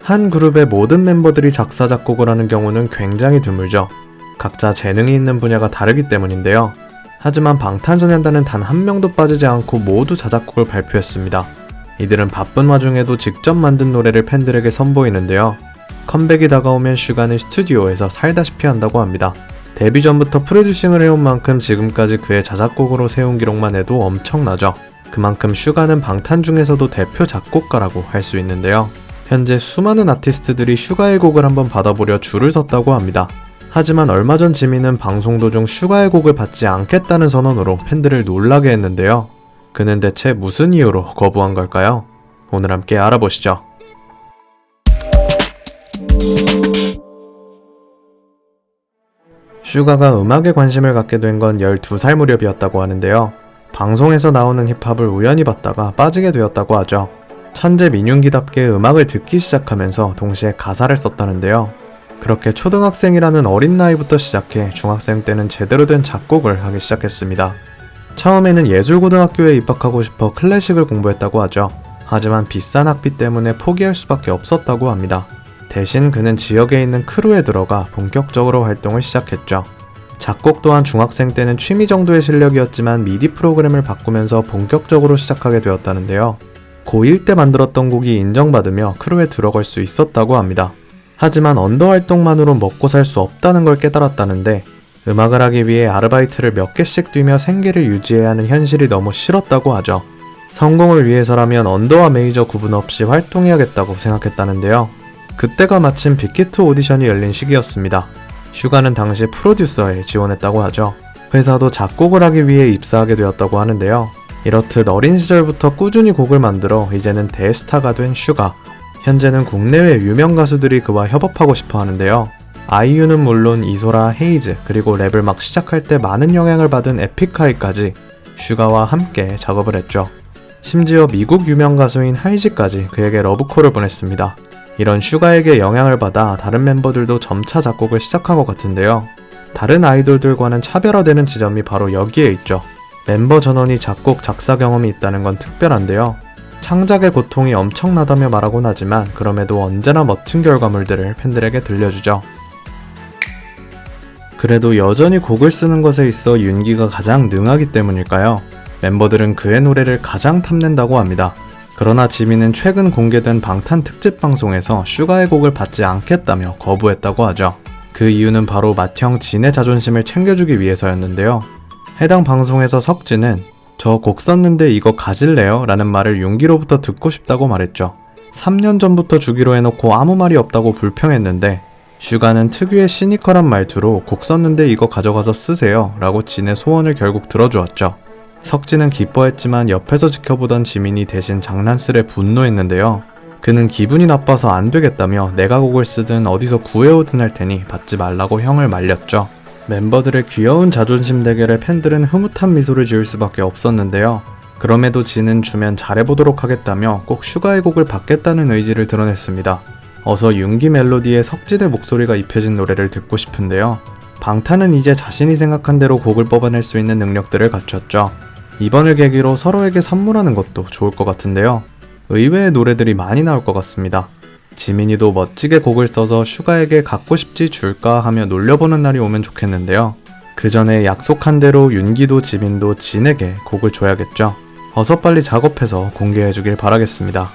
한 그룹의 모든 멤버들이 작사 작곡을 하는 경우는 굉장히 드물죠. 각자 재능이 있는 분야가 다르기 때문인데요. 하지만 방탄소년단은 단 한 명도 빠지지 않고 모두 자작곡을 발표했습니다. 이들은 바쁜 와중에도 직접 만든 노래를 팬들에게 선보이는데요. 컴백이 다가오면 슈가는 스튜디오에서 살다시피 한다고 합니다. 데뷔 전부터 프로듀싱을 해온 만큼 지금까지 그의 자작곡으로 세운 기록만 해도 엄청나죠. 그만큼 슈가는 방탄 중에서도 대표 작곡가라고 할 수 있는데요. 현재 수많은 아티스트들이 슈가의 곡을 한번 받아보려 줄을 섰다고 합니다. 하지만 얼마 전 지민은 방송 도중 슈가의 곡을 받지 않겠다는 선언으로 팬들을 놀라게 했는데요. 그는 대체 무슨 이유로 거부한 걸까요? 오늘 함께 알아보시죠. 슈가가 음악에 관심을 갖게 된 건 12살 무렵이었다고 하는데요. 방송에서 나오는 힙합을 우연히 봤다가 빠지게 되었다고 하죠. 천재 민윤기답게 음악을 듣기 시작하면서 동시에 가사를 썼다는데요. 그렇게 초등학생이라는 어린 나이부터 시작해 중학생 때는 제대로 된 작곡을 하기 시작했습니다. 처음에는 예술고등학교에 입학하고 싶어 클래식을 공부했다고 하죠. 하지만 비싼 학비 때문에 포기할 수밖에 없었다고 합니다. 대신 그는 지역에 있는 크루에 들어가 본격적으로 활동을 시작했죠. 작곡 또한 중학생 때는 취미 정도의 실력이었지만 미디 프로그램을 바꾸면서 본격적으로 시작하게 되었다는데요. 고1 때 만들었던 곡이 인정받으며 크루에 들어갈 수 있었다고 합니다. 하지만 언더 활동만으로 먹고 살 수 없다는 걸 깨달았다는데 음악을 하기 위해 아르바이트를 몇 개씩 뛰며 생계를 유지해야 하는 현실이 너무 싫었다고 하죠. 성공을 위해서라면 언더와 메이저 구분 없이 활동해야겠다고 생각했다는데요. 그때가 마침 빅히트 오디션이 열린 시기였습니다. 슈가는 당시 프로듀서에 지원했다고 하죠. 회사도 작곡을 하기 위해 입사하게 되었다고 하는데요. 이렇듯 어린 시절부터 꾸준히 곡을 만들어 이제는 대스타가 된 슈가. 현재는 국내외 유명 가수들이 그와 협업하고 싶어 하는데요. 아이유는 물론 이소라, 헤이즈, 그리고 랩을 막 시작할 때 많은 영향을 받은 에픽하이까지 슈가와 함께 작업을 했죠. 심지어 미국 유명 가수인 할지까지 그에게 러브콜을 보냈습니다. 이런 슈가에게 영향을 받아 다른 멤버들도 점차 작곡을 시작한 것 같은데요. 다른 아이돌들과는 차별화되는 지점이 바로 여기에 있죠. 멤버 전원이 작곡, 작사 경험이 있다는 건 특별한데요. 창작의 고통이 엄청나다며 말하곤 하지만 그럼에도 언제나 멋진 결과물들을 팬들에게 들려주죠. 그래도 여전히 곡을 쓰는 것에 있어 윤기가 가장 능하기 때문일까요? 멤버들은 그의 노래를 가장 탐낸다고 합니다. 그러나 지민은 최근 공개된 방탄 특집 방송에서 슈가의 곡을 받지 않겠다며 거부했다고 하죠. 그 이유는 바로 맏형 진의 자존심을 챙겨주기 위해서였는데요. 해당 방송에서 석진은 저 곡 썼는데 이거 가질래요? 라는 말을 윤기로부터 듣고 싶다고 말했죠. 3년 전부터 주기로 해놓고 아무 말이 없다고 불평했는데 슈가는 특유의 시니컬한 말투로 곡 썼는데 이거 가져가서 쓰세요 라고 진의 소원을 결국 들어주었죠. 석진은 기뻐했지만 옆에서 지켜보던 지민이 대신 장난스레 분노했는데요. 그는 기분이 나빠서 안 되겠다며 내가 곡을 쓰든 어디서 구해오든 할 테니 받지 말라고 형을 말렸죠. 멤버들의 귀여운 자존심 대결에 팬들은 흐뭇한 미소를 지을 수밖에 없었는데요. 그럼에도 진은 주면 잘해보도록 하겠다며 꼭 슈가의 곡을 받겠다는 의지를 드러냈습니다. 어서 윤기 멜로디에 석진의 목소리가 입혀진 노래를 듣고 싶은데요. 방탄은 이제 자신이 생각한 대로 곡을 뽑아낼 수 있는 능력들을 갖췄죠. 이번을 계기로 서로에게 선물하는 것도 좋을 것 같은데요. 의외의 노래들이 많이 나올 것 같습니다. 지민이도 멋지게 곡을 써서 슈가에게 갖고 싶지 줄까 하며 놀려보는 날이 오면 좋겠는데요. 그 전에 약속한 대로 윤기도 지민도 진에게 곡을 줘야겠죠. 어서 빨리 작업해서 공개해주길 바라겠습니다.